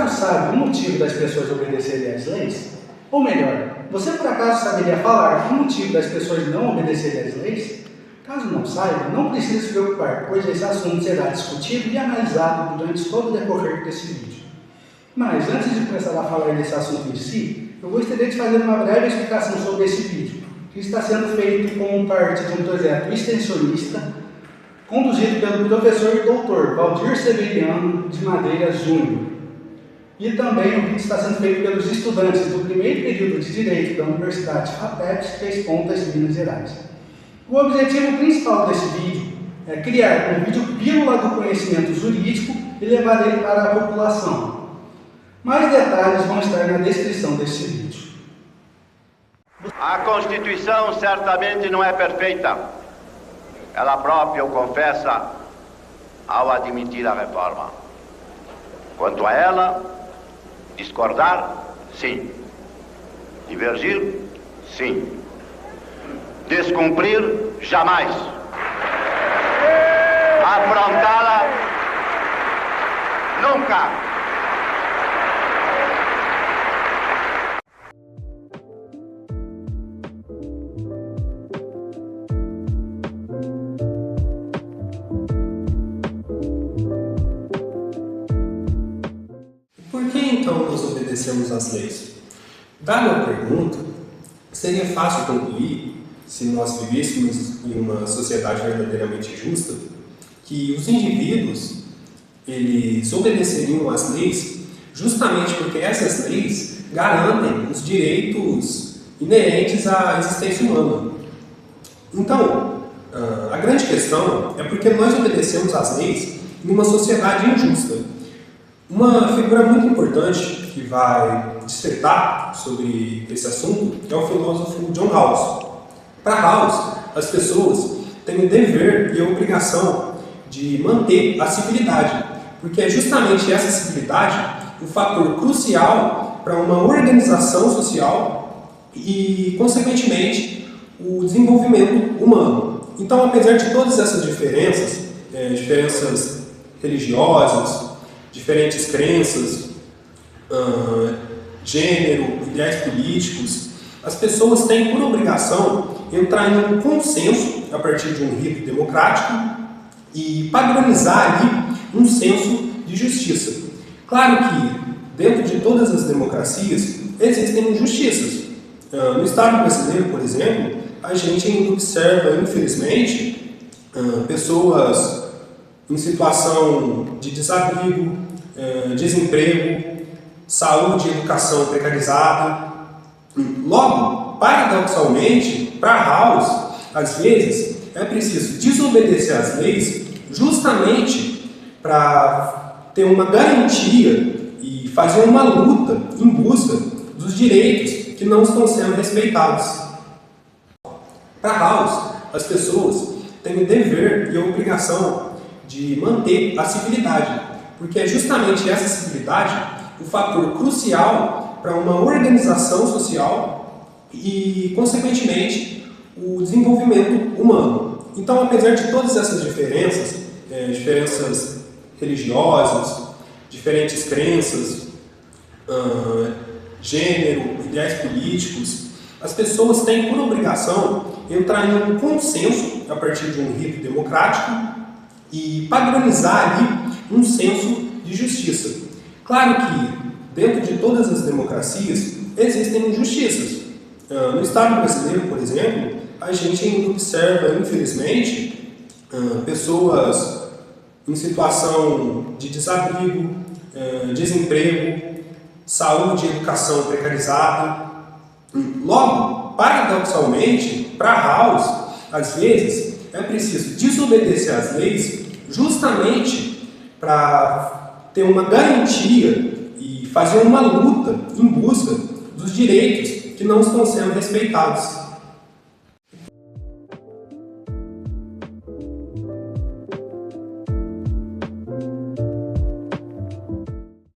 acaso sabe o motivo das pessoas obedecerem às leis? Ou melhor, você por acaso saberia falar o motivo das pessoas não obedecerem às leis? Caso não saiba, não precisa se preocupar, pois esse assunto será discutido e analisado durante todo o decorrer desse vídeo. Mas antes de começar a falar desse assunto em si, eu gostaria de fazer uma breve explicação sobre esse vídeo, que está sendo feito como parte de um projeto extensionista conduzido pelo professor e doutor Valdir Severiano de Madeira Júnior. E também o vídeo está sendo feito pelos estudantes do primeiro período de Direito da Universidade FATEC, Três Pontas, Minas Gerais. O objetivo principal desse vídeo é criar um vídeo pílula do conhecimento jurídico e levar ele para a população. Mais detalhes vão estar na descrição desse vídeo. A Constituição certamente não é perfeita. Ela própria o confessa ao admitir a reforma. Quanto a ela, discordar, sim. Divergir, sim. Descumprir, jamais. Afrontá-la, nunca. Por que então nós obedecemos às leis? Dada a pergunta, seria fácil concluir, se nós vivêssemos em uma sociedade verdadeiramente justa, que os indivíduos eles obedeceriam às leis justamente porque essas leis garantem os direitos inerentes à existência humana. Então, a grande questão é porque nós obedecemos às leis em uma sociedade injusta. Uma figura muito importante que vai dissertar sobre esse assunto é o filósofo John Rawls. Para Rawls, as pessoas têm o dever e a obrigação de manter a civilidade, porque é justamente essa civilidade o fator crucial para uma organização social e, consequentemente, o desenvolvimento humano. Então, apesar de todas essas diferenças, diferenças religiosas, diferentes crenças, gênero, ideais políticos, as pessoas têm por obrigação entrar em um consenso a partir de um rito democrático e padronizar ali um senso de justiça. Claro que dentro de todas as democracias existem injustiças. No Estado brasileiro, por exemplo, a gente ainda observa, infelizmente, pessoas em situação de desabrigo, desemprego, saúde e educação precarizada. Logo, paradoxalmente, para Rawls, às vezes é preciso desobedecer às leis justamente para ter uma garantia e fazer uma luta em busca dos direitos que não estão sendo respeitados. Para Rawls, as pessoas têm o dever e a obrigação de manter a civilidade, porque é justamente essa civilidade o fator crucial para uma organização social e, consequentemente, o desenvolvimento humano. Então, apesar de todas essas diferenças, diferenças religiosas, diferentes crenças, gênero, ideais políticos, as pessoas têm por obrigação entrar em um consenso a partir de um rito democrático e padronizar ali um senso de justiça. Claro que dentro de todas as democracias existem injustiças. No Estado brasileiro, por exemplo, a gente ainda observa, infelizmente, pessoas em situação de desabrigo, desemprego, saúde e educação precarizada. Logo, paradoxalmente, para Rawls, às vezes é preciso desobedecer às leis justamente para ter uma garantia e fazer uma luta em busca dos direitos que não estão sendo respeitados.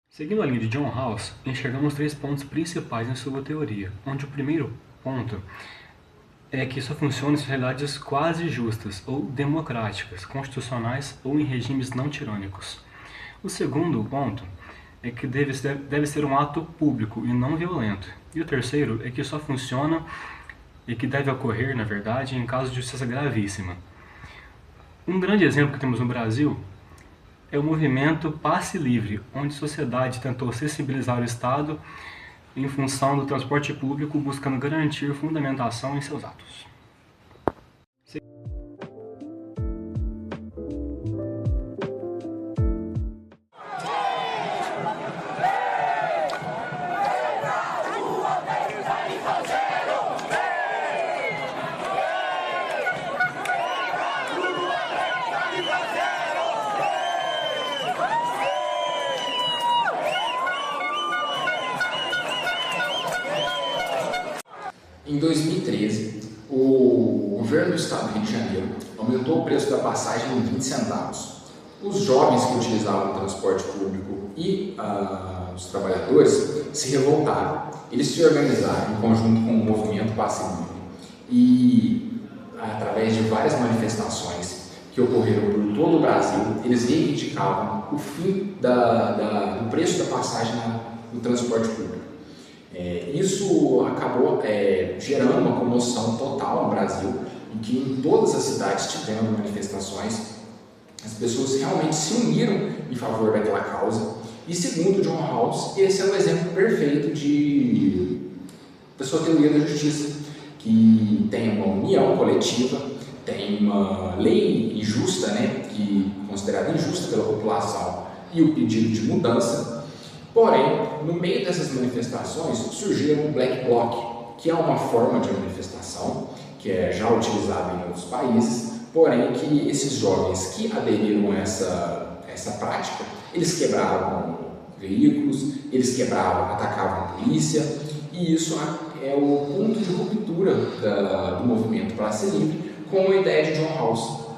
Seguindo a linha de John Rawls, enxergamos 3 pontos principais em sua teoria, onde o primeiro ponto é que só funciona em sociedades quase justas ou democráticas, constitucionais ou em regimes não tirânicos. O segundo ponto é que deve ser um ato público e não violento. E o terceiro é que só funciona e que deve ocorrer, na verdade, em caso de justiça gravíssima. Um grande exemplo que temos no Brasil é o movimento Passe Livre, onde a sociedade tentou sensibilizar o Estado em função do transporte público, buscando garantir fundamentação em seus atos. Em 2013, o governo do estado do Rio de Janeiro aumentou o preço da passagem em 20 centavos. Os jovens que utilizavam o transporte público e os trabalhadores se revoltaram. Eles se organizaram em conjunto com o movimento Passe Livre e, através de várias manifestações que ocorreram por todo o Brasil, eles reivindicavam o fim do preço da passagem no transporte público. Isso acabou gerando uma comoção total no Brasil, em que em todas as cidades tiveram manifestações, as pessoas realmente se uniram em favor daquela causa, e segundo John Rawls, esse é um exemplo perfeito da sua teoria da justiça, que tem uma união coletiva, tem uma lei injusta, que é considerada injusta pela população, e o pedido de mudança. Porém, no meio dessas manifestações surgiu o Black Bloc, que é uma forma de manifestação que é já utilizada em outros países, porém que esses jovens que aderiram a essa prática, eles quebravam veículos, eles atacavam a polícia, e isso é o ponto de ruptura do movimento Passe Livre com a ideia de John Rawls.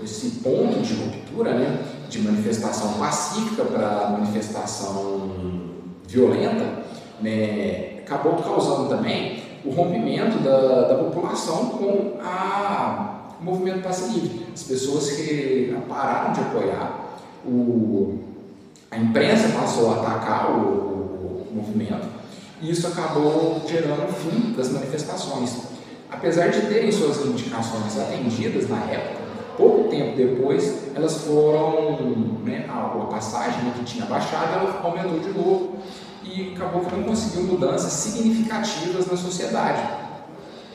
Esse ponto de ruptura, de manifestação pacífica para manifestação violenta, acabou causando também o rompimento da população com o movimento Passe Livre. As pessoas que pararam de apoiar, a imprensa passou a atacar o movimento, e isso acabou gerando o fim das manifestações. Apesar de terem suas reivindicações atendidas na época, pouco tempo depois, elas foram, a passagem que tinha baixado, ela aumentou de novo, e acabou que não conseguiu mudanças significativas na sociedade,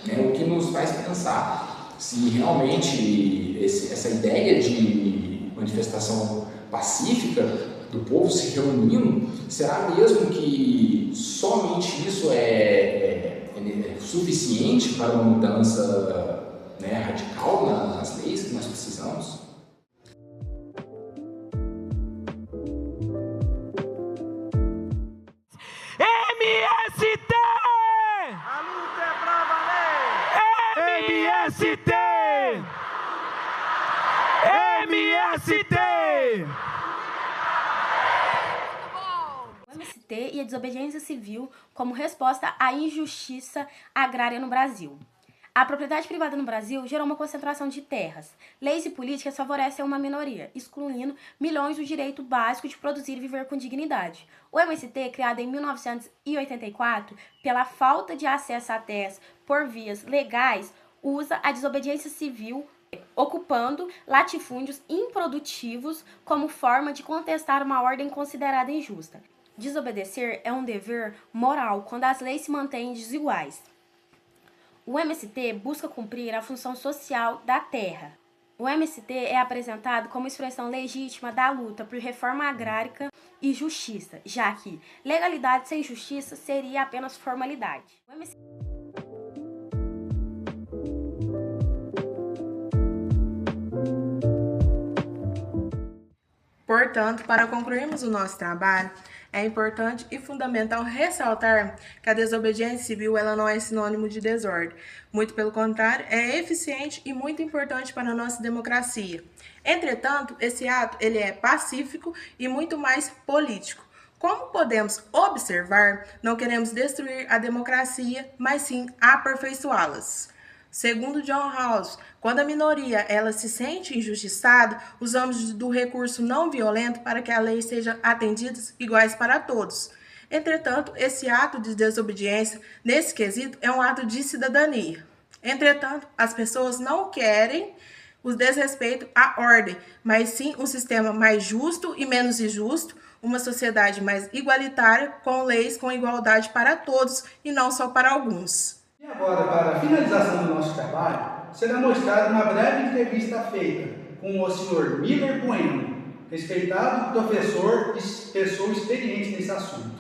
o que nos faz pensar se realmente essa ideia de manifestação pacífica do povo se reunindo, será mesmo que somente isso é suficiente para uma mudança radical nas leis que nós precisamos? MST! A luta é pra valer! MST! MST! O MST e a desobediência civil como resposta à injustiça agrária no Brasil. A propriedade privada no Brasil gerou uma concentração de terras. Leis e políticas favorecem uma minoria, excluindo milhões do direito básico de produzir e viver com dignidade. O MST, criado em 1984, pela falta de acesso a terras por vias legais, usa a desobediência civil, ocupando latifúndios improdutivos como forma de contestar uma ordem considerada injusta. Desobedecer é um dever moral quando as leis se mantêm desiguais. O MST busca cumprir a função social da terra. O MST é apresentado como expressão legítima da luta por reforma agrária e justiça, já que legalidade sem justiça seria apenas formalidade. Portanto, para concluirmos o nosso trabalho, é importante e fundamental ressaltar que a desobediência civil ela não é sinônimo de desordem. Muito pelo contrário, é eficiente e muito importante para a nossa democracia. Entretanto, esse ato ele é pacífico e muito mais político. Como podemos observar, não queremos destruir a democracia, mas sim aperfeiçoá-las. Segundo John Rawls, quando a minoria ela se sente injustiçada, usamos do recurso não violento para que a lei seja atendida iguais para todos. Entretanto, esse ato de desobediência, nesse quesito, é um ato de cidadania. Entretanto, as pessoas não querem o desrespeito à ordem, mas sim um sistema mais justo e menos injusto, uma sociedade mais igualitária, com leis com igualdade para todos e não só para alguns. E agora, para a finalização do nosso trabalho, será mostrada uma breve entrevista feita com o Sr. Miller Bueno, respeitado professor e pessoa experiente nesse assunto.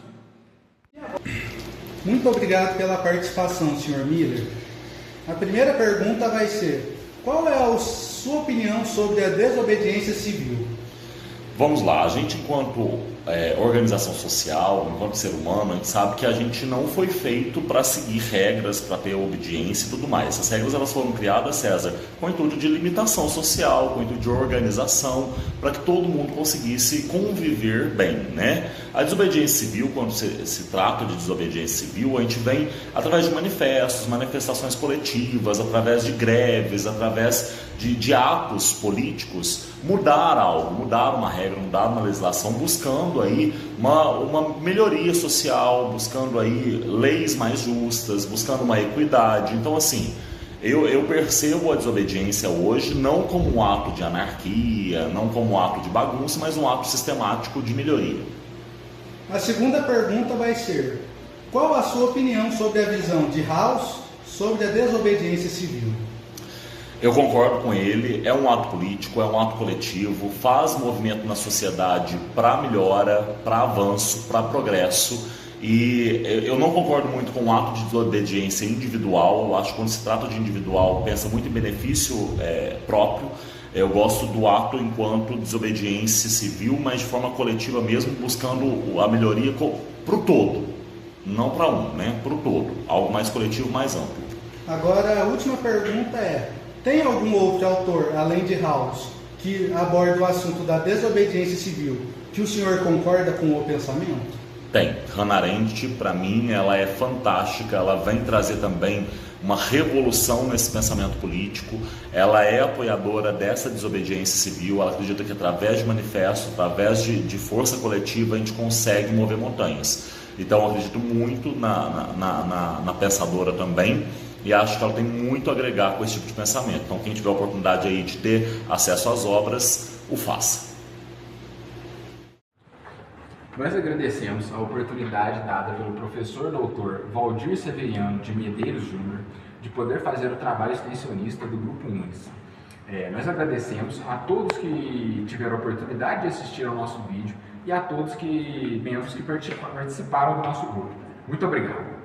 Muito obrigado pela participação, Sr. Miller. A primeira pergunta vai ser: qual é a sua opinião sobre a desobediência civil? Vamos lá, a gente enquanto organização social, enquanto ser humano, a gente sabe que a gente não foi feito para seguir regras, para ter obediência e tudo mais. Essas regras elas foram criadas, César, com o intuito de limitação social, com o intuito de organização, para que todo mundo conseguisse conviver bem, né? A desobediência civil, quando se trata de desobediência civil, a gente vem através de manifestos, manifestações coletivas, através de greves, através de atos políticos, mudar algo, mudar uma regra, mudar uma legislação, buscando aí uma melhoria social, buscando aí leis mais justas, buscando uma equidade. Então, assim, eu percebo a desobediência hoje não como um ato de anarquia, não como um ato de bagunça, mas um ato sistemático de melhoria. A segunda pergunta vai ser: qual a sua opinião sobre a visão de Rawls sobre a desobediência civil? Eu concordo com ele, é um ato político, é um ato coletivo, faz movimento na sociedade para melhora, para avanço, para progresso. E eu não concordo muito com o ato de desobediência individual. Eu acho que quando se trata de individual, pensa muito em benefício próprio. Eu gosto do ato enquanto desobediência civil, mas de forma coletiva mesmo, buscando a melhoria para o todo, não para um, né? Para o todo, algo mais coletivo, mais amplo. Agora a última pergunta é: tem algum outro autor, além de Rawls, que aborda o assunto da desobediência civil, que o senhor concorda com o pensamento? Tem. Hannah Arendt, para mim, ela é fantástica, ela vem trazer também uma revolução nesse pensamento político, ela é apoiadora dessa desobediência civil, ela acredita que através de manifesto, através de força coletiva, a gente consegue mover montanhas. Então, eu acredito muito na pensadora também, e acho que ela tem muito a agregar com esse tipo de pensamento. Então, quem tiver a oportunidade aí de ter acesso às obras, o faça. Nós agradecemos a oportunidade dada pelo professor doutor Valdir Severiano de Medeiros Júnior de poder fazer o trabalho extensionista do Grupo UNES. Nós agradecemos a todos que tiveram a oportunidade de assistir ao nosso vídeo e a todos membros que participaram do nosso grupo. Muito obrigado.